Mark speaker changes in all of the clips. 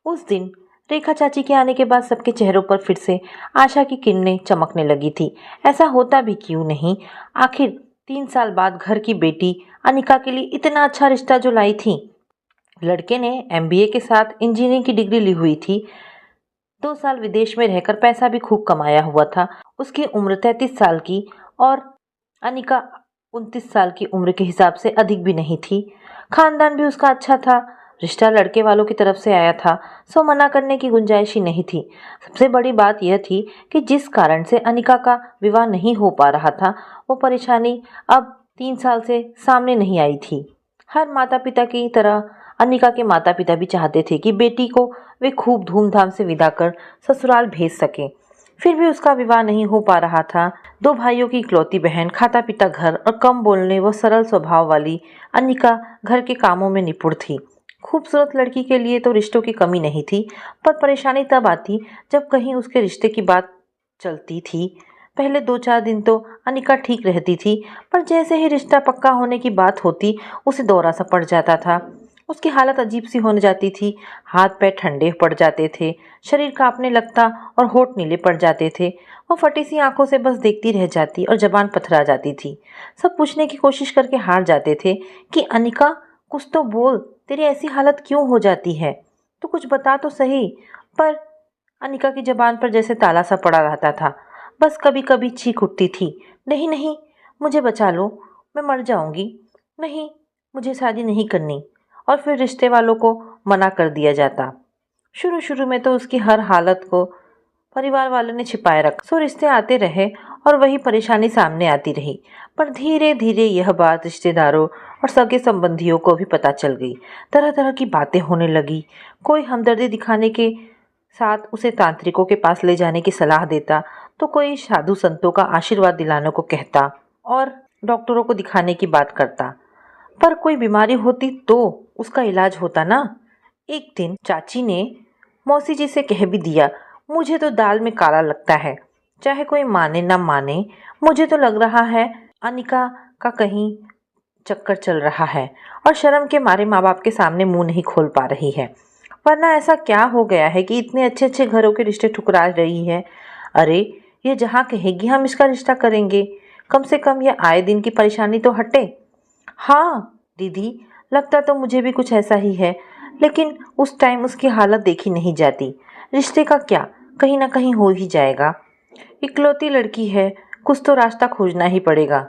Speaker 1: उस दिन रेखा चाची के आने के बाद सबके चेहरों पर फिर से आशा की किरणें चमकने लगी थी। ऐसा होता भी क्यों नहीं, आखिर 3 साल बाद घर की बेटी अनिका के लिए इतना अच्छा रिश्ता जो लाई थी। लड़के ने एमबीए के साथ इंजीनियरिंग की डिग्री ली हुई थी। 2 साल विदेश में रहकर पैसा भी खूब कमाया हुआ था। उसकी उम्र 33 साल की और अनिका 29 साल की उम्र के हिसाब से अधिक भी नहीं थी। खानदान भी उसका अच्छा था। रिश्ता लड़के वालों की तरफ से आया था, सो मना करने की गुंजाइश ही नहीं थी। सबसे बड़ी बात यह थी कि जिस कारण से अनिका का विवाह नहीं हो पा रहा था, वो परेशानी अब 3 साल से सामने नहीं आई थी। हर माता पिता की तरह अनिका के माता पिता भी चाहते थे कि बेटी को वे खूब धूमधाम से विदा कर ससुराल भेज सकें। फिर भी उसका विवाह नहीं हो पा रहा था। 2 भाइयों की इकलौती बहन, खाता पीता घर और कम बोलने व सरल स्वभाव वाली अनिका घर के कामों में निपुण थी। खूबसूरत लड़की के लिए तो रिश्तों की कमी नहीं थी, पर परेशानी तब आती जब कहीं उसके रिश्ते की बात चलती थी। पहले 2-4 दिन तो अनिका ठीक रहती थी, पर जैसे ही रिश्ता पक्का होने की बात होती, उसे दौरा सा पड़ जाता था। उसकी हालत अजीब सी होने जाती थी। हाथ पैर ठंडे पड़ जाते थे, शरीर कांपने लगता और होठ नीले पड़ जाते थे। वो फटी सी आंखों से बस देखती रह जाती और जबान पथरा जाती थी। सब पूछने की कोशिश करके हार जाते थे कि अनिका, कुछ तो बोल, तेरी ऐसी हालत क्यों हो जाती है? तो कुछ बता तो सही। पर अनिका की जबान पर जैसे ताला सा पड़ा रहता था। बस कभी कभी चीख उठती थी, नहीं नहीं, मुझे बचा लो, मैं मर जाऊंगी। नहीं, मुझे शादी नहीं करनी। और फिर रिश्ते वालों को मना कर दिया जाता। शुरू शुरू में तो उसकी हर हालत को परिवार वालों ने छिपाए रखा, सो रिश्ते आते रहे और वही परेशानी सामने आती रही। पर धीरे धीरे यह बात रिश्तेदारों और सगे संबंधियों को भी पता चल गई। तरह तरह की बातें होने लगी। कोई हमदर्दी दिखाने के साथ उसे तांत्रिकों के पास ले जाने की सलाह देता, तो कोई साधु संतों का आशीर्वाद दिलाने को कहता और डॉक्टरों को दिखाने की बात करता। पर कोई बीमारी होती तो उसका इलाज होता ना। एक दिन चाची ने मौसी जी से कह भी दिया, मुझे तो दाल में काला लगता है, चाहे कोई माने ना माने, मुझे तो लग रहा है अनिका का कहीं चक्कर चल रहा है और शर्म के मारे माँ बाप के सामने मुंह नहीं खोल पा रही है। वरना ऐसा क्या हो गया है कि इतने अच्छे अच्छे घरों के रिश्ते ठुकरा रही है? अरे, ये जहाँ कहेगी हम इसका रिश्ता करेंगे, कम से कम ये आए दिन की परेशानी तो हटे। हाँ दीदी, लगता तो मुझे भी कुछ ऐसा ही है, लेकिन उस टाइम उसकी हालत देखी नहीं जाती। रिश्ते का क्या, कहीं ना कहीं हो ही जाएगा। इकलौती लड़की है, कुछ तो रास्ता खोजना ही पड़ेगा,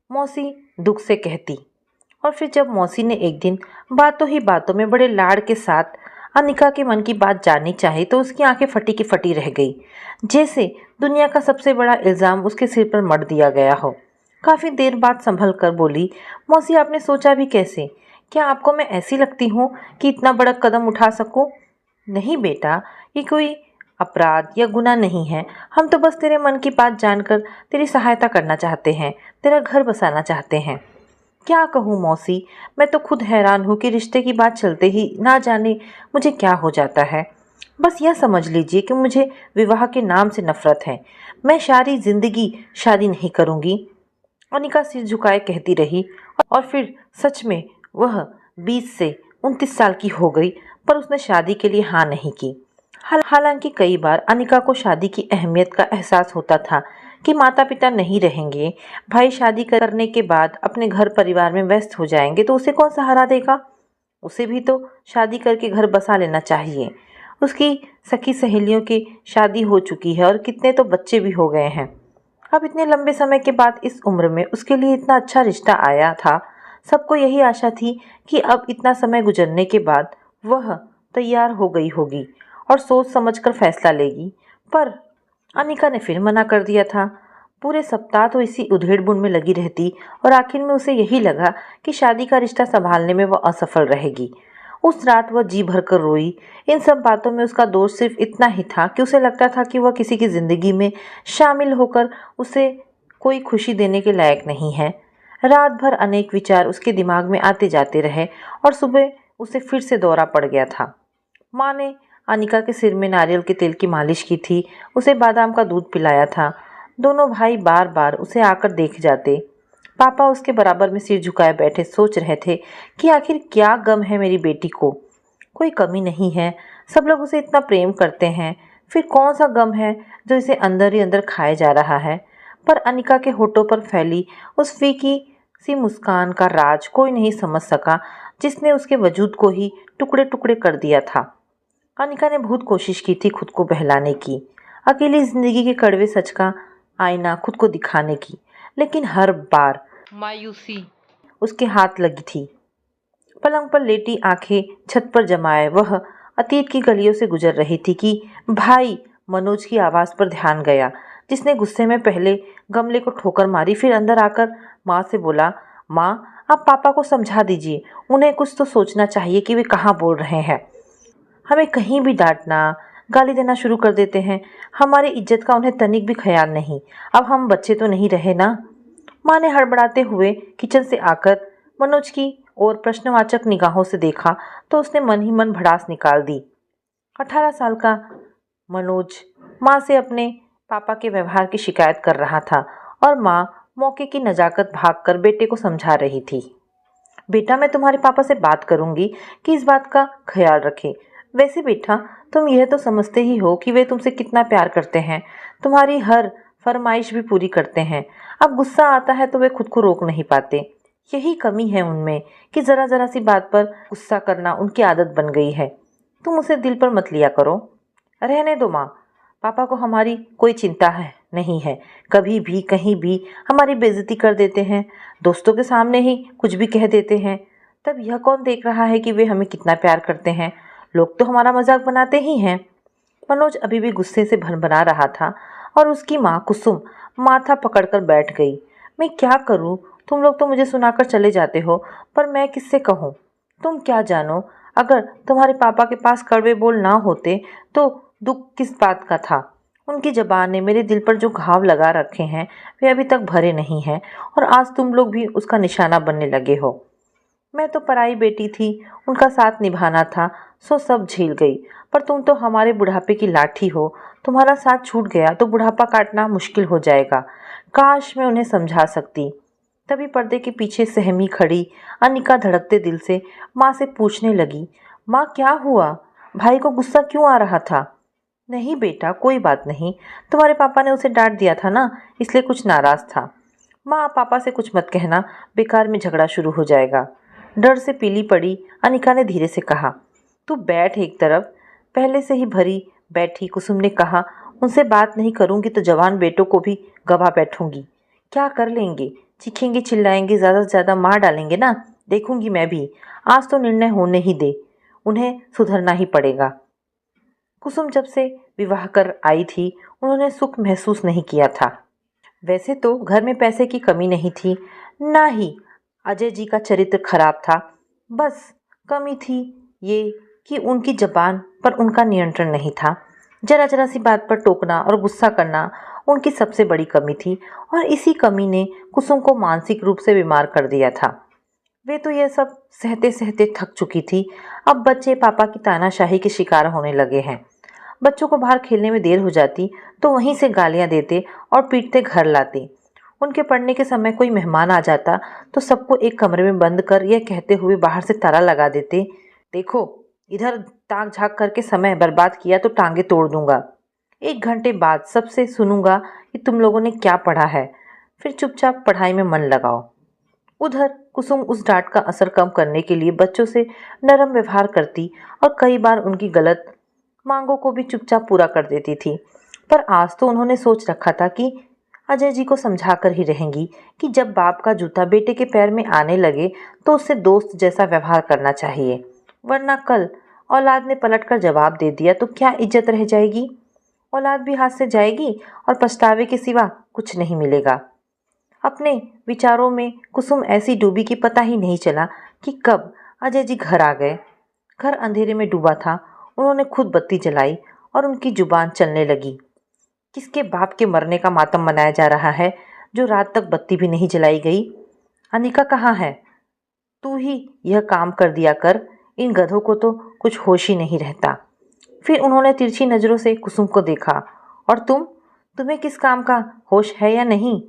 Speaker 1: मौसी दुख से कहती। और फिर जब मौसी ने एक दिन बातों ही बातों में बड़े लाड़ के साथ अनिका के मन की बात जाननी चाही, तो उसकी आंखें फटी की फटी रह गई, जैसे दुनिया का सबसे बड़ा इल्ज़ाम उसके सिर पर मढ़ दिया गया हो। काफ़ी देर बाद संभल कर बोली, मौसी आपने सोचा भी कैसे? क्या आपको मैं ऐसी लगती हूँ कि इतना बड़ा कदम उठा सकूँ? नहीं बेटा, ये कोई अपराध या गुनाह नहीं है। हम तो बस तेरे मन की बात जानकर तेरी सहायता करना चाहते हैं, तेरा घर बसाना चाहते हैं। क्या कहूँ मौसी, मैं तो खुद हैरान हूँ कि रिश्ते की बात चलते ही ना जाने मुझे क्या हो जाता है। बस यह समझ लीजिए कि मुझे विवाह के नाम से नफरत है। मैं सारी जिंदगी शादी नहीं करूँगी। अनिका सिर झुकाए कहती रही और फिर सच में वह 20 से 29 साल की हो गई, पर उसने शादी के लिए हाँ नहीं की। हालांकि कई बार अनिका को शादी की अहमियत का एहसास होता था कि माता पिता नहीं रहेंगे, भाई शादी करने के बाद अपने घर परिवार में व्यस्त हो जाएंगे, तो उसे कौन सहारा देगा? उसे भी तो शादी करके घर बसा लेना चाहिए। उसकी सखी सहेलियों की शादी हो चुकी है और कितने तो बच्चे भी हो गए हैं। अब इतने लंबे समय के बाद इस उम्र में उसके लिए इतना अच्छा रिश्ता आया था। सबको यही आशा थी कि अब इतना समय गुजरने के बाद वह तैयार हो गई होगी और सोच समझकर फैसला लेगी। पर अनिका ने फिर मना कर दिया था। पूरे सप्ताह तो इसी उधेड़-बुन में लगी रहती और आखिर में उसे यही लगा कि शादी का रिश्ता संभालने में वह असफल रहेगी। उस रात वह जी भरकर रोई। इन सब बातों में उसका दोष सिर्फ इतना ही था कि उसे लगता था कि वह किसी की जिंदगी में शामिल होकर उसे कोई खुशी देने के लायक नहीं है। रात भर अनेक विचार उसके दिमाग में आते जाते रहे और सुबह उसे फिर से दौरा पड़ गया था। माँ ने अनिका के सिर में नारियल के तेल की मालिश की थी, उसे बादाम का दूध पिलाया था। दोनों भाई बार बार उसे आकर देख जाते। पापा उसके बराबर में सिर झुकाए बैठे सोच रहे थे कि आखिर क्या गम है मेरी बेटी को। कोई कमी नहीं है, सब लोग उसे इतना प्रेम करते हैं, फिर कौन सा गम है जो इसे अंदर ही अंदर खाए जा रहा है। पर अनिका के होठों पर फैली उस फीकी सी मुस्कान का राज कोई नहीं समझ सका, जिसने उसके वजूद को ही टुकड़े टुकड़े कर दिया था। अनिका ने बहुत कोशिश की थी खुद को बहलाने की, अकेली जिंदगी के कड़वे सच का आईना खुद को दिखाने की, लेकिन हर बार मायूसी उसके हाथ लगी थी। पलंग पर लेटी आंखें छत पर जमाए वह अतीत की गलियों से गुजर रही थी कि भाई मनोज की आवाज़ पर ध्यान गया, जिसने गुस्से में पहले गमले को ठोकर मारी, फिर अंदर आकर माँ से बोला, माँ आप पापा को समझा दीजिए, उन्हें कुछ तो सोचना चाहिए कि वे कहाँ बोल रहे हैं। हमें कहीं भी डांटना गाली देना शुरू कर देते हैं, हमारी इज्जत का उन्हें तनिक भी ख्याल नहीं। अब हम बच्चे तो नहीं रहे ना। माँ ने हड़बड़ाते हुए किचन से आकर मनोज की ओर प्रश्नवाचक निगाहों से देखा तो उसने मन ही मन भड़ास निकाल दी। 18 साल का मनोज माँ से अपने पापा के व्यवहार की शिकायत कर रहा था और माँ मौके की नजाकत भागकर बेटे को समझा रही थी। बेटा मैं तुम्हारे पापा से बात करूंगी कि इस बात का ख्याल रखें। वैसे बेटा तुम यह तो समझते ही हो कि वे तुमसे कितना प्यार करते हैं, तुम्हारी हर फरमाइश भी पूरी करते हैं। अब गुस्सा आता है तो वे खुद को रोक नहीं पाते। यही कमी है उनमें कि ज़रा ज़रा सी बात पर गुस्सा करना उनकी आदत बन गई है। तुम उसे दिल पर मत लिया करो। रहने दो माँ, पापा को हमारी कोई चिंता है नहीं है, कभी भी कहीं भी हमारी बेइज्जती कर देते हैं, दोस्तों के सामने ही कुछ भी कह देते हैं। तब यह कौन देख रहा है कि वे हमें कितना प्यार करते हैं, लोग तो हमारा मजाक बनाते ही हैं। मनोज अभी भी गुस्से से भनभना रहा था और उसकी माँ कुसुम माथा पकड़कर बैठ गई। मैं क्या करूँ, तुम लोग तो मुझे सुनाकर चले जाते हो, पर मैं किससे कहूँ। तुम क्या जानो, अगर तुम्हारे पापा के पास कड़वे बोल ना होते तो दुख किस बात का था। उनकी ज़बान ने मेरे दिल पर जो घाव लगा रखे हैं वे अभी तक भरे नहीं हैं और आज तुम लोग भी उसका निशाना बनने लगे हो। मैं तो पराई बेटी थी, उनका साथ निभाना था, सो सब झेल गई। पर तुम तो हमारे बुढ़ापे की लाठी हो, तुम्हारा साथ छूट गया तो बुढ़ापा काटना मुश्किल हो जाएगा। काश मैं उन्हें समझा सकती। तभी पर्दे के पीछे सहमी खड़ी अनिका धड़कते दिल से माँ से पूछने लगी, माँ क्या हुआ, भाई को गुस्सा क्यों आ रहा था। नहीं बेटा कोई बात नहीं, तुम्हारे पापा ने उसे डांट दिया था ना, इसलिए कुछ नाराज था। माँ पापा से कुछ मत कहना, बेकार में झगड़ा शुरू हो जाएगा। डर से पीली पड़ी अनिका ने धीरे से कहा, तू बैठ एक तरफ। पहले से ही भरी बैठी कुसुम ने कहा, उनसे बात नहीं करूंगी तो जवान बेटों को भी गवा बैठूंगी। क्या कर लेंगे, चीखेंगे चिल्लाएंगे, ज़्यादा से ज़्यादा मार डालेंगे ना, देखूंगी मैं भी। आज तो निर्णय होने ही दे, उन्हें सुधरना ही पड़ेगा। कुसुम जब से विवाह कर आई थी उन्होंने सुख महसूस नहीं किया था। वैसे तो घर में पैसे की कमी नहीं थी, ना ही अजय जी का चरित्र खराब था। बस कमी थी ये कि उनकी जबान पर उनका नियंत्रण नहीं था। जरा जरा सी बात पर टोकना और गुस्सा करना उनकी सबसे बड़ी कमी थी और इसी कमी ने कुसुम को मानसिक रूप से बीमार कर दिया था। वे तो यह सब सहते सहते थक चुकी थी। अब बच्चे पापा की तानाशाही के शिकार होने लगे हैं। बच्चों को बाहर खेलने में देर हो जाती तो वहीं से गालियां देते और पीटते घर लाते। उनके पढ़ने के समय कोई मेहमान आ जाता तो सबको एक कमरे में बंद कर यह कहते हुए बाहर से ताला लगा देते, देखो इधर ताक झाँक करके समय बर्बाद किया तो टांगे तोड़ दूंगा। 1 घंटे बाद सबसे सुनूंगा कि तुम लोगों ने क्या पढ़ा है, फिर चुपचाप पढ़ाई में मन लगाओ। उधर कुसुम उस डांट का असर कम करने के लिए बच्चों से नरम व्यवहार करती और कई बार उनकी गलत मांगों को भी चुपचाप पूरा कर देती थी। पर आज तो उन्होंने सोच रखा था कि अजय जी को समझा कर ही रहेंगी कि जब बाप का जूता बेटे के पैर में आने लगे तो उससे दोस्त जैसा व्यवहार करना चाहिए, वरना कल औलाद ने पलटकर जवाब दे दिया तो क्या इज्जत रह जाएगी। औलाद भी हाथ से जाएगी और पछतावे के सिवा कुछ नहीं मिलेगा। अपने विचारों में कुसुम ऐसी डूबी कि पता ही नहीं चला कि कब अजय जी घर आ गए। घर अंधेरे में डूबा था। उन्होंने खुद बत्ती जलाई और उनकी जुबान चलने लगी। किसके बाप के मरने का मातम मनाया जा रहा है जो रात तक बत्ती भी नहीं जलाई गई। अनिका कहाँ है, तू ही यह काम कर दिया कर, इन गधों को तो कुछ होश ही नहीं रहता। फिर उन्होंने तिरछी नज़रों से कुसुम को देखा, और तुम्हें किस काम का होश है या नहीं,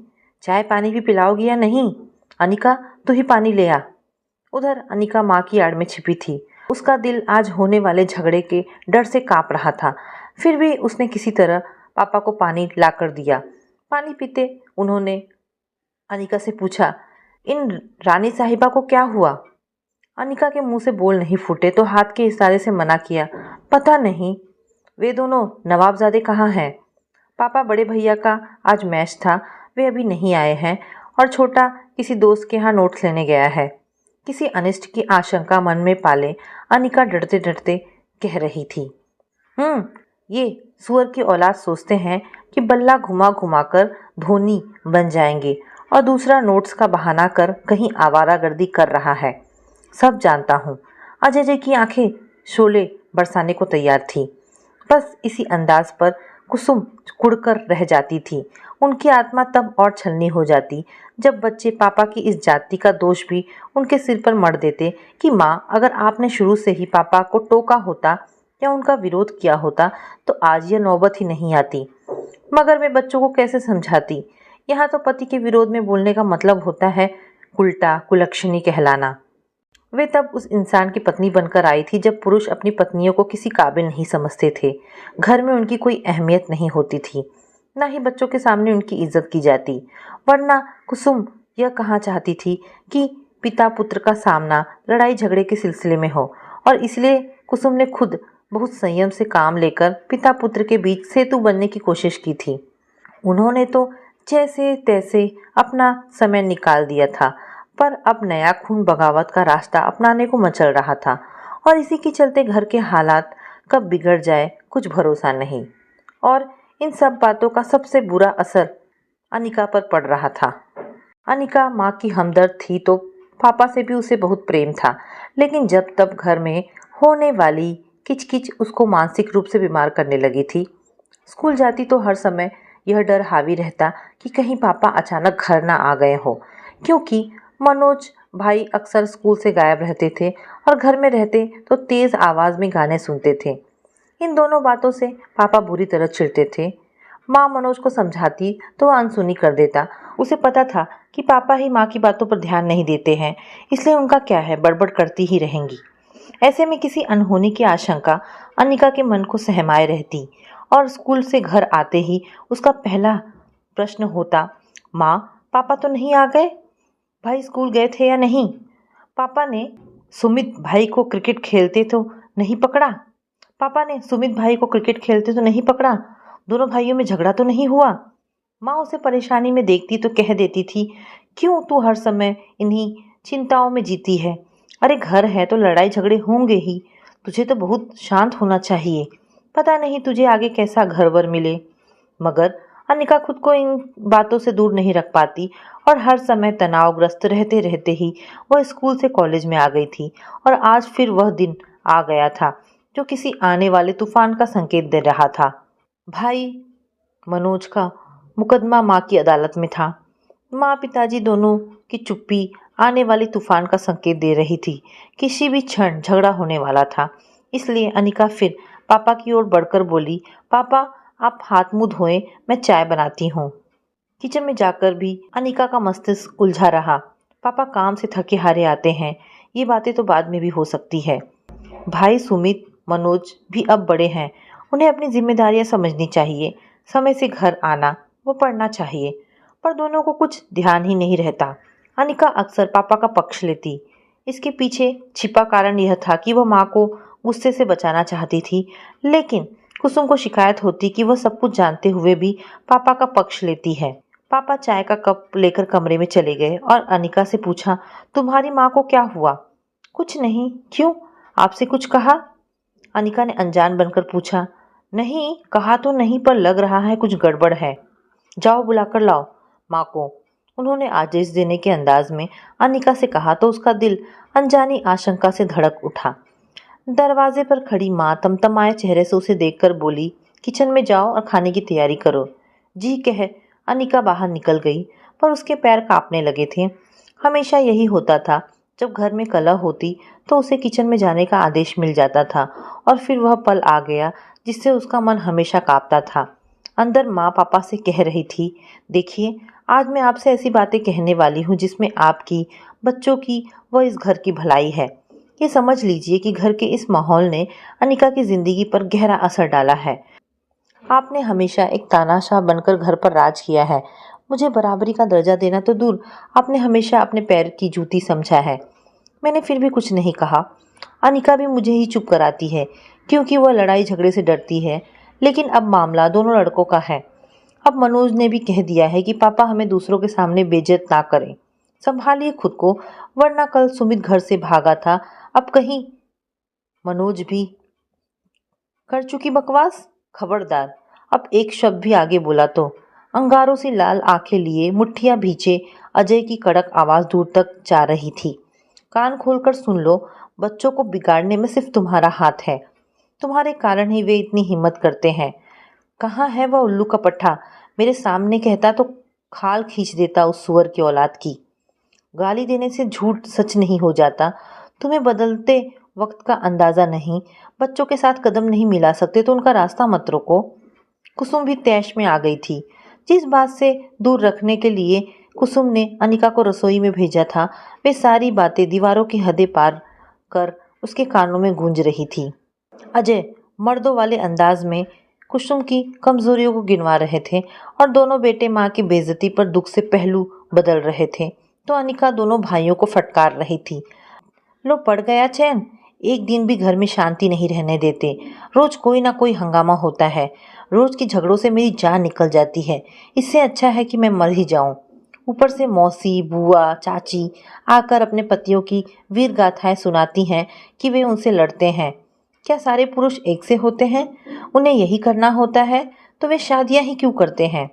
Speaker 1: चाय पानी भी पिलाओगी या नहीं। अनिका तू ही पानी ले आ। उधर अनिका माँ की आड़ में छिपी थी। उसका दिल आज होने वाले झगड़े के डर से कांप रहा था। फिर भी उसने किसी तरह पापा को पानी लाकर दिया। पानी पीते उन्होंने अनिका से पूछा, इन रानी साहिबा को क्या हुआ? अनिका के मुंह से बोल नहीं फूटे तो हाथ के इशारे से मना किया, पता नहीं। वे दोनों नवाबजादे कहाँ हैं? पापा बड़े भैया का आज मैच था, वे अभी नहीं आए हैं और छोटा किसी दोस्त के यहाँ नोट्स लेने गया है। किसी अनिष्ट की आशंका मन में पाले अनिका डरते डरते कह रही थी। ये सुअर की औलाद सोचते हैं कि बल्ला घुमा घुमा कर धोनी बन जाएंगे और दूसरा नोट्स का बहाना कर कहीं आवारागर्दी कर रहा है। सब जानता हूँ। अजय जी की आंखें शोले बरसाने को तैयार थी। बस इसी अंदाज पर कुसुम कुड़कर रह जाती थी। उनकी आत्मा तब और छलनी हो जाती जब बच्चे पापा की इस जाति का दोष भी उनके सिर पर मढ़ देते कि माँ, अगर आपने शुरू से ही पापा को टोका होता या उनका विरोध किया होता तो आज यह नौबत ही नहीं आती। मगर वे बच्चों को कैसे समझाती? यहाँ तो पति के विरोध में बोलने का मतलब होता है उल्टा कुलक्षणी कहलाना। वे तब उस इंसान की पत्नी बनकर आई थी जब पुरुष अपनी पत्नियों को किसी काबिल नहीं समझते थे। घर में उनकी कोई अहमियत नहीं होती थी, न ही बच्चों के सामने उनकी इज्जत की जाती। वरना कुसुम यह कहाँ चाहती थी कि पिता पुत्र का सामना लड़ाई झगड़े के सिलसिले में हो, और इसलिए कुसुम ने खुद बहुत संयम से काम लेकर पिता पुत्र के बीच सेतु बनने की कोशिश की थी। उन्होंने तो जैसे तैसे अपना समय निकाल दिया था, पर अब नया खून बगावत का रास्ता अपनाने को मचल रहा था और इसी के चलते घर के हालात कब बिगड़ जाए कुछ भरोसा नहीं। और इन सब बातों का सबसे बुरा असर अनिका पर पड़ रहा था। अनिका माँ की हमदर्द थी तो पापा से भी उसे बहुत प्रेम था, लेकिन जब तब घर में होने वाली किचकिच उसको मानसिक रूप से बीमार करने लगी थी। स्कूल जाती तो हर समय यह डर हावी रहता कि कहीं पापा अचानक घर ना आ गए हो, क्योंकि मनोज भाई अक्सर स्कूल से गायब रहते थे और घर में रहते तो तेज आवाज में गाने सुनते थे। इन दोनों बातों से पापा बुरी तरह चिढ़ते थे। माँ मनोज को समझाती तो वह अनसुनी कर देता। उसे पता था कि पापा ही माँ की बातों पर ध्यान नहीं देते हैं, इसलिए उनका क्या है, बड़बड़ करती ही रहेंगी। ऐसे में किसी अनहोनी की आशंका अनिका के मन को सहमाए रहती और स्कूल से घर आते ही उसका पहला प्रश्न होता, माँ पापा तो नहीं आ गए? भाई स्कूल गए थे या नहीं? पापा ने सुमित भाई को क्रिकेट खेलते तो नहीं पकड़ा? पापा ने सुमित भाई को क्रिकेट खेलते तो नहीं पकड़ा? दोनों भाइयों में झगड़ा तो नहीं हुआ? माँ उसे परेशानी में देखती तो कह देती थी, क्यों तू हर समय इन्हीं चिंताओं में जीती है? अरे घर है तो लड़ाई झगड़े होंगे ही, तुझे तो बहुत शांत होना चाहिए। पता नहीं तुझे आगे कैसा घर वर मिले। मगर अनिका खुद को इन बातों से दूर नहीं रख पाती और हर समय तनावग्रस्त रहते रहते ही वह स्कूल से कॉलेज में आ गई थी। और आज फिर वह दिन आ गया था जो किसी आने वाले तूफान का संकेत दे रहा था। भाई मनोज का मुकदमा माँ की अदालत में था। माँ पिताजी दोनों की चुप्पी आने वाले तूफान का संकेत दे रही थी। किसी भी क्षण झगड़ा होने वाला था। इसलिए अनिका फिर पापा की ओर बढ़कर बोली, पापा आप हाथ मुंह धोएं, मैं चाय बनाती हूँ। किचन में जाकर भी अनिका का मस्तिष्क उलझा रहा। पापा काम से थके हारे आते हैं, ये बातें तो बाद में भी हो सकती है। भाई सुमित मनोज भी अब बड़े हैं, उन्हें अपनी जिम्मेदारियां समझनी चाहिए। समय से घर आना, वो पढ़ना चाहिए, पर दोनों को कुछ ध्यान ही नहीं रहता। अनिका अक्सर पापा का पक्ष लेती। इसके पीछे छिपा कारण यह था कि वह माँ को गुस्से से बचाना चाहती थी, लेकिन कुसुम को शिकायत होती कि वह सब कुछ जानते हुए भी पापा का पक्ष लेती है। पापा चाय का कप लेकर कमरे में चले गए और अनिका से पूछा, तुम्हारी माँ को क्या हुआ? कुछ नहीं। क्यों, आपसे कुछ कहा? अनिका ने अनजान बनकर पूछा। नहीं, कहा तो नहीं, पर लग रहा है कुछ गड़बड़ है। जाओ बुलाकर लाओ माँ को, उन्होंने आदेश देने के अंदाज में अनिका से कहा तो उसका दिल अनजानी आशंका से धड़क उठा। दरवाजे पर खड़ी माँ तमतमाए चेहरे से उसे देखकर बोली, किचन में जाओ और खाने की तैयारी करो। जी कह अनिका बाहर निकल गई, पर उसके पैर कांपने लगे थे। हमेशा यही होता था, जब घर में कलह होती तो उसे किचन में जाने का आदेश मिल जाता था और फिर वह पल आ गया जिससे उसका मन हमेशा कांपता था। अंदर माँ पापा से कह रही थी, देखिए आज मैं आपसे ऐसी बातें कहने वाली हूँ जिसमें आपकी, बच्चों की व इस घर की भलाई है। ये समझ लीजिए कि घर के इस माहौल ने अनिका की जिंदगी पर गहरा असर डाला है। आपने हमेशा एक तानाशाह बनकर घर पर राज किया है। मुझे बराबरी का दर्जा देना तो दूर, आपने हमेशा अपने पैर की जूती समझा है। मैंने फिर भी कुछ नहीं कहा। अनिका भी मुझे ही चुप कराती है क्योंकि वह लड़ाई झगड़े से डरती है। लेकिन अब मामला दोनों लड़कों का है। अब मनोज ने भी कह दिया है कि पापा हमें दूसरों के सामने बेइज्जत ना करें। संभालिए खुद को, वरना कल सुमित घर से भागा था, अब कहीं मनोज भी कर चुकी बकवास। खबरदार अब एक शब्द भी आगे बोला तो। अंगारों से लाल आंखें लिए मुट्ठियां भींचे अजय की कड़क आवाज दूर तक जा रही थी। कान खोलकर सुन लो, बच्चों को बिगाड़ने में सिर्फ तुम्हारा हाथ है। तुम्हारे कारण ही वे इतनी हिम्मत करते हैं। कहाँ है वह उल्लू का पट्टा? मेरे सामने कहता तो खाल खींच देता उस सुअर की औलाद की। गाली देने से झूठ सच नहीं हो जाता। तुम्हें बदलते वक्त का अंदाजा नहीं। बच्चों के साथ कदम नहीं मिला सकते तो उनका रास्ता मत रोको। कुसुम भी तैश में आ गई थी। जिस बात से दूर रखने के लिए कुसुम ने अनिका को रसोई में भेजा था, वे सारी बातें दीवारों की हदें पार कर उसके कानों में गूंज रही थी। अजय मर्दों वाले अंदाज में कुसुम की कमजोरियों को गिनवा रहे थे और दोनों बेटे माँ की बेइज्जती पर दुख से पहलू बदल रहे थे, तो अनिका दोनों भाइयों को फटकार रही थी। लो पड़ गया चैन। एक दिन भी घर में शांति नहीं रहने देते। रोज कोई ना कोई हंगामा होता है। रोज के झगड़ों से मेरी जान निकल जाती है। इससे अच्छा है कि मैं मर ही जाऊं। ऊपर से मौसी, बुआ, चाची आकर अपने पतियों की वीर गाथाएं सुनाती हैं कि वे उनसे लड़ते हैं। क्या सारे पुरुष एक से होते हैं? उन्हें यही करना होता है तो वे शादियां ही क्यों करते हैं?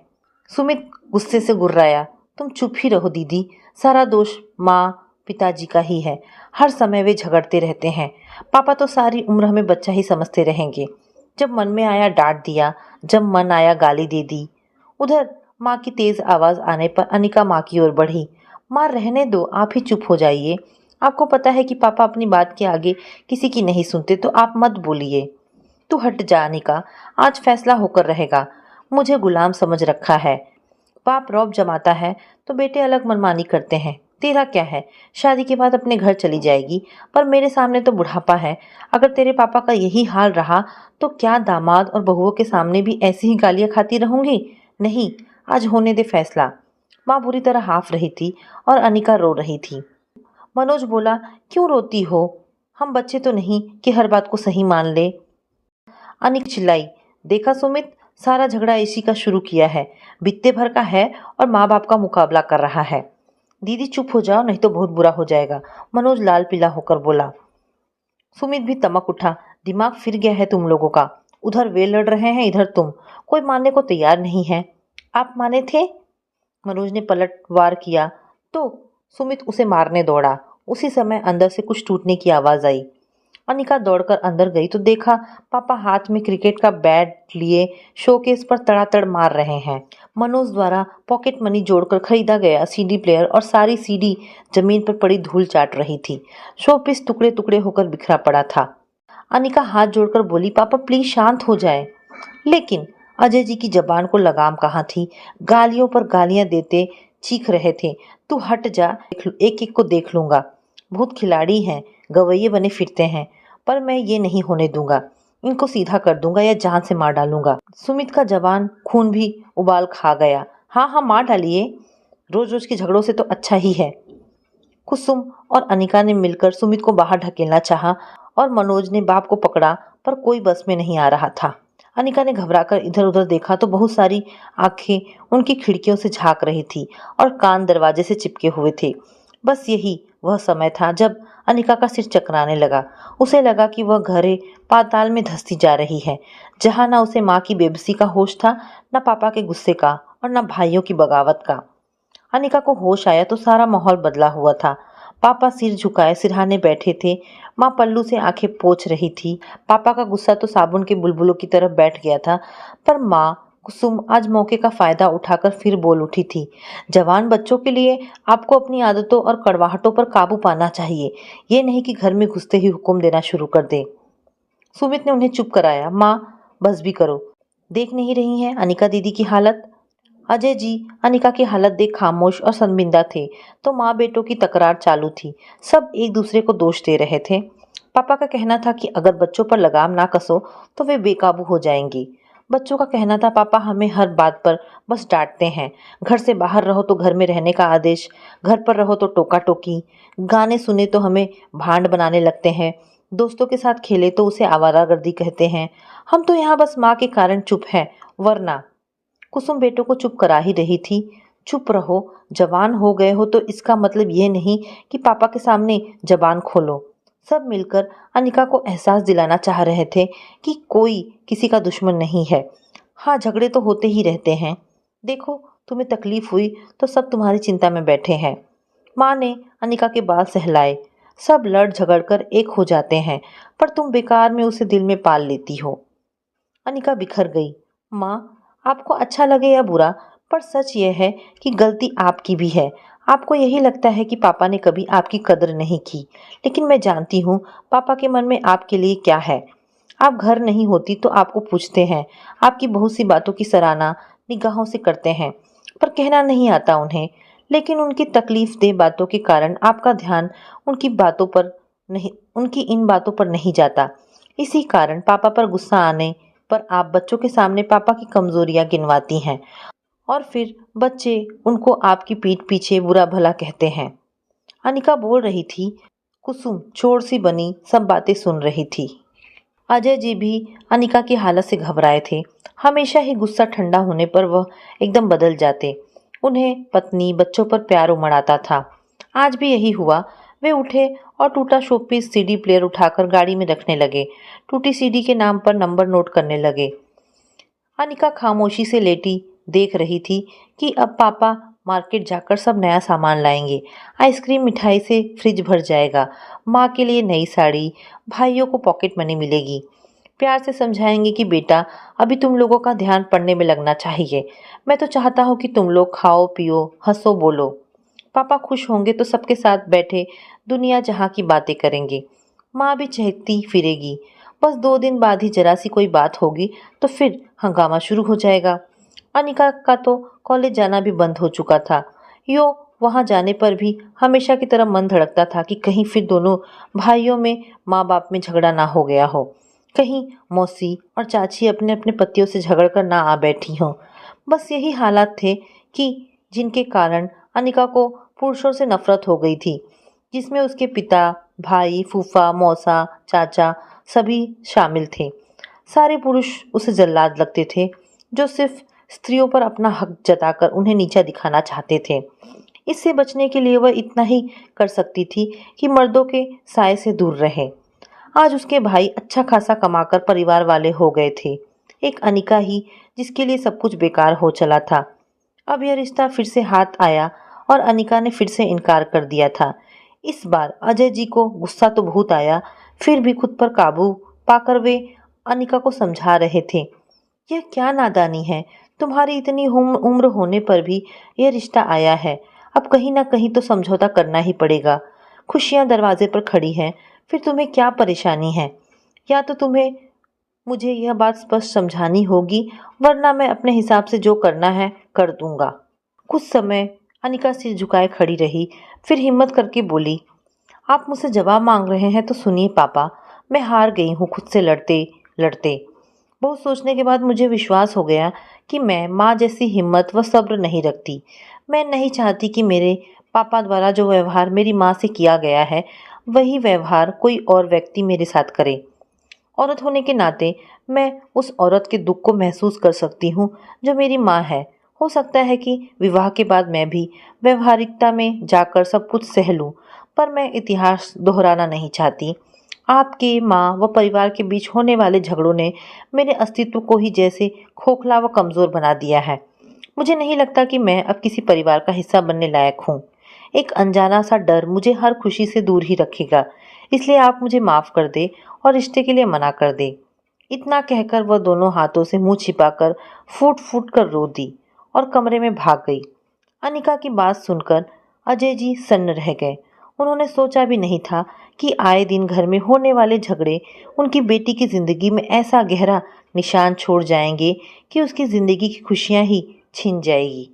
Speaker 1: सुमित गुस्से से गुर्राया। तुम चुप ही रहो दीदी। सारा दोष माँ पिताजी का ही है। हर समय वे झगड़ते रहते हैं। पापा तो सारी उम्र हमें बच्चा ही समझते रहेंगे। जब मन में आया डांट दिया, जब मन आया गाली दे दी। उधर माँ की तेज आवाज आने पर अनिका माँ की ओर बढ़ी। माँ रहने दो, आप ही चुप हो जाइए। आपको पता है कि पापा अपनी बात के आगे किसी की नहीं सुनते, तो आप मत बोलिए। तू हट जा अनिका, आज फैसला होकर रहेगा। मुझे गुलाम समझ रखा है। बाप रौब जमाता है तो बेटे अलग मनमानी करते हैं। तेरा क्या है, शादी के बाद अपने घर चली जाएगी, पर मेरे सामने तो बुढ़ापा है। अगर तेरे पापा का यही हाल रहा तो क्या दामाद और बहुओं के सामने भी ऐसी ही गालियां खाती रहूंगी? नहीं, आज होने दे फैसला। माँ बुरी तरह हाफ रही थी और अनिका रो रही थी। मनोज बोला, क्यों रोती हो? हम बच्चे तो नहीं कि हर बात को सही मान ले। अनिका चिल्लाई, देखा सुमित, सारा झगड़ा इसी का शुरू किया है। बित्ते भर का है और माँ बाप का मुकाबला कर रहा है। दीदी चुप हो जाओ, नहीं तो बहुत बुरा हो जाएगा। मनोज लाल पीला होकर बोला। सुमित भी तमक उठा। दिमाग फिर गया है तुम लोगों का। उधर वे लड़ रहे हैं, इधर तुम। कोई मानने को तैयार नहीं है। आप माने थे? मनोज ने पलटवार किया तो सुमित उसे मारने दौड़ा। उसी समय अंदर से कुछ टूटने की आवाज आई। अनिका दौड़कर अंदर गई तो देखा पापा हाथ में क्रिकेट का बैट लिए शोकेस पर तड़ातड़ मार रहे हैं। मनोज द्वारा पॉकेट मनी जोड़कर खरीदा गया सीडी प्लेयर और सारी सीडी जमीन पर पड़ी धूल चाट रही थी। शोपीस टुकड़े टुकड़े होकर बिखरा पड़ा था। अनिका हाथ जोड़कर बोली, पापा प्लीज शांत हो जाए। लेकिन अजय जी की जबान को लगाम कहाँ थी। गालियों पर गालियां देते चीख रहे थे, तू हट जा, एक एक को देख लूंगा। बहुत खिलाड़ी हैं, गवैये बने फिरते हैं, पर मैं ये नहीं होने दूंगा। इनको सीधा कर दूंगा या जान से मार डालूंगा। सुमित का जवान खून भी उबाल खा गया। हाँ हाँ मार डालिए, रोज रोज के झगड़ों से तो अच्छा ही है। कुसुम और अनिका ने मिलकर सुमित को बाहर ढकेलना चाहा और मनोज ने बाप को पकड़ा, पर कोई बस में नहीं आ रहा था। अनिका ने घबराकर इधर उधर देखा तो बहुत सारी आंखें उनकी खिड़कियों से झांक रही थी और कान दरवाजे से चिपके हुए थे। बस यही वह समय था जब अनिका का सिर चकराने लगा। उसे लगा कि वह घरे पाताल में धंसती जा रही है, जहाँ न उसे माँ की बेबसी का होश था, न पापा के गुस्से का और न भाइयों की बगावत का। अनिका को होश आया तो सारा माहौल बदला हुआ था। पापा सिर झुकाए सिरहाने बैठे थे। माँ पल्लू से आंखें पोंछ रही थी। पापा का गुस्सा तो साबुन के बुलबुलों की तरफ बैठ गया था, पर माँ कुसुम आज मौके का फायदा उठाकर फिर बोल उठी थी। जवान बच्चों के लिए आपको अपनी आदतों और कड़वाहटों पर काबू पाना चाहिए, ये नहीं कि घर में घुसते ही हुक्म देना शुरू कर दे। सुमित ने उन्हें चुप कराया। माँ बस भी करो, देख नहीं रही हैं अनिका दीदी की हालत। अजय जी अनिका की हालत देख खामोश और शर्मिंदा थे, तो माँ बेटों की तकरार चालू थी। सब एक दूसरे को दोष दे रहे थे। पापा का कहना था कि अगर बच्चों पर लगाम ना कसो तो वे बेकाबू हो जाएंगी। बच्चों का कहना था पापा हमें हर बात पर बस डांटते हैं। घर से बाहर रहो तो घर में रहने का आदेश, घर पर रहो तो टोका टोकी, गाने सुने तो हमें भांड बनाने लगते हैं, दोस्तों के साथ खेले तो उसे आवारागर्दी कहते हैं। हम तो यहाँ बस माँ के कारण चुप हैं, वरना। कुसुम बेटों को चुप करा ही रही थी। चुप रहो, जवान हो गए हो तो इसका मतलब ये नहीं कि पापा के सामने जबान खोलो। सब मिलकर अनिका को एहसास दिलाना चाह रहे थे कि कोई किसी का दुश्मन नहीं है। हाँ, झगड़े तो होते ही रहते हैं। देखो, तुम्हें तकलीफ हुई तो सब तुम्हारी चिंता में बैठे हैं। माँ ने अनिका के बाल सहलाए। सब लड़ झगड़ कर एक हो जाते हैं, पर तुम बेकार में उसे दिल में पाल लेती हो। अनिका बिखर गई। माँ, आपको अच्छा लगे या बुरा, पर सच यह है कि गलती आपकी भी है। आपको यही लगता है कि पापा ने कभी आपकी कदर नहीं की, लेकिन मैं जानती हूँ पापा के मन में आपके लिए क्या है। आप घर नहीं होती तो आपको पूछते हैं, आपकी बहुत सी बातों की सराहना निगाहों से करते हैं, पर कहना नहीं आता उन्हें। लेकिन उनकी तकलीफ दे बातों के कारण आपका ध्यान उनकी इन बातों पर नहीं जाता। इसी कारण पापा पर गुस्सा आने पर आप बच्चों के सामने पापा की कमजोरियां गिनवाती हैं और फिर बच्चे उनको आपकी पीठ पीछे बुरा भला कहते हैं। अनिका बोल रही थी। कुसुम चोर सी बनी सब बातें सुन रही थी। अजय जी भी अनिका की हालत से घबराए थे। हमेशा ही गुस्सा ठंडा होने पर वह एकदम बदल जाते। उन्हें पत्नी बच्चों पर प्यार उमड़ आता था। आज भी यही हुआ। वे उठे और टूटा शोपीस सीडी प्लेयर उठाकर गाड़ी में रखने लगे। टूटी सीडी के नाम पर नंबर नोट करने लगे। अनिका खामोशी से लेटी देख रही थी कि अब पापा मार्केट जाकर सब नया सामान लाएंगे। आइसक्रीम मिठाई से फ्रिज भर जाएगा। माँ के लिए नई साड़ी, भाइयों को पॉकेट मनी मिलेगी। प्यार से समझाएंगे कि बेटा, अभी तुम लोगों का ध्यान पढ़ने में लगना चाहिए। मैं तो चाहता हूँ कि तुम लोग खाओ पियो हंसो बोलो। पापा खुश होंगे तो सबके साथ बैठे दुनिया जहाँ की बातें करेंगे। माँ भी चहकती फिरेगी। बस 2 दिन बाद ही जरा सी कोई बात होगी तो फिर हंगामा शुरू हो जाएगा। अनिका का तो कॉलेज जाना भी बंद हो चुका था। यो वहां जाने पर भी हमेशा की तरह मन धड़कता था कि कहीं फिर दोनों भाइयों में माँ बाप में झगड़ा ना हो गया हो। कहीं मौसी और चाची अपने अपने पतियों से झगड़ कर ना आ बैठी हों। बस यही हालात थे कि जिनके कारण अनिका को पुरुषों से नफरत हो गई थी, जिसमें उसके पिता, भाई, फूफा, मौसा, चाचा सभी शामिल थे। सारे पुरुष उसे जल्लाद लगते थे, जो सिर्फ स्त्रियों पर अपना हक जताकर उन्हें नीचा दिखाना चाहते थे। इससे बचने के लिए वह इतना ही कर सकती थी कि मर्दों के साए से दूर रहे। आज उसके भाई अच्छा खासा कमाकर परिवार वाले हो गए थे। एक अनिका ही जिसके लिए सब कुछ बेकार हो चला था। अब यह रिश्ता फिर से हाथ आया और अनिका ने फिर से इनकार कर दिया था। इस बार अजय जी को गुस्सा तो बहुत आया, फिर भी खुद पर काबू पाकर वे अनिका को समझा रहे थे। यह क्या नादानी है, तुम्हारी इतनी उम्र होने पर भी यह रिश्ता आया है। अब कहीं ना कहीं तो समझौता करना ही पड़ेगा। खुशियां दरवाजे पर खड़ी हैं, फिर तुम्हें क्या परेशानी है? या तो तुम्हें मुझे यह बात स्पष्ट समझानी होगी, वरना मैं अपने हिसाब से जो करना है कर दूंगा। कुछ समय अनिका सिर झुकाए खड़ी रही, फिर हिम्मत करके बोली, आप मुझसे जवाब मांग रहे हैं तो सुनिए पापा, मैं हार गई हूँ खुद से लड़ते लड़ते। बहुत सोचने के बाद मुझे विश्वास हो गया कि मैं माँ जैसी हिम्मत व सब्र नहीं रखती। मैं नहीं चाहती कि मेरे पापा द्वारा जो व्यवहार मेरी माँ से किया गया है, वही व्यवहार कोई और व्यक्ति मेरे साथ करे। औरत होने के नाते मैं उस औरत के दुख को महसूस कर सकती हूँ जो मेरी माँ है। हो सकता है कि विवाह के बाद मैं भी व्यवहारिकता में जाकर सब कुछ सह लूँ, पर मैं इतिहास दोहराना नहीं चाहती। आपके माँ व परिवार के बीच होने वाले झगड़ों ने मेरे अस्तित्व को ही जैसे खोखला व कमज़ोर बना दिया है। मुझे नहीं लगता कि मैं अब किसी परिवार का हिस्सा बनने लायक हूँ। एक अनजाना सा डर मुझे हर खुशी से दूर ही रखेगा। इसलिए आप मुझे माफ़ कर दे और रिश्ते के लिए मना कर दे। इतना कहकर वह दोनों हाथों से मुंह छिपाकर फूट फूट कर रो दी और कमरे में भाग गई। अनिका की बात सुनकर अजय जी सन्न रह गए। उन्होंने सोचा भी नहीं था कि आए दिन घर में होने वाले झगड़े उनकी बेटी की जिंदगी में ऐसा गहरा निशान छोड़ जाएंगे कि उसकी जिंदगी की खुशियां ही छिन जाएगी।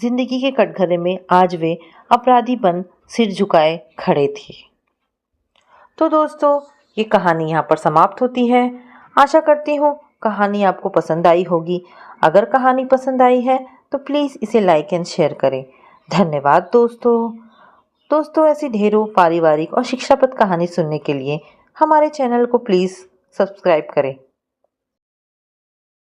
Speaker 1: जिंदगी के कटघरे में आज वे अपराधी बन सिर झुकाए खड़े थे। तो दोस्तों, ये कहानी यहाँ पर समाप्त होती है। आशा करती हूँ कहानी आपको पसंद आई होगी। अगर कहानी पसंद आई है तो प्लीज़ इसे लाइक एंड शेयर करें। धन्यवाद दोस्तों ऐसी ढेरों पारिवारिक और शिक्षाप्रद कहानी सुनने के लिए हमारे चैनल को प्लीज़ सब्सक्राइब करें।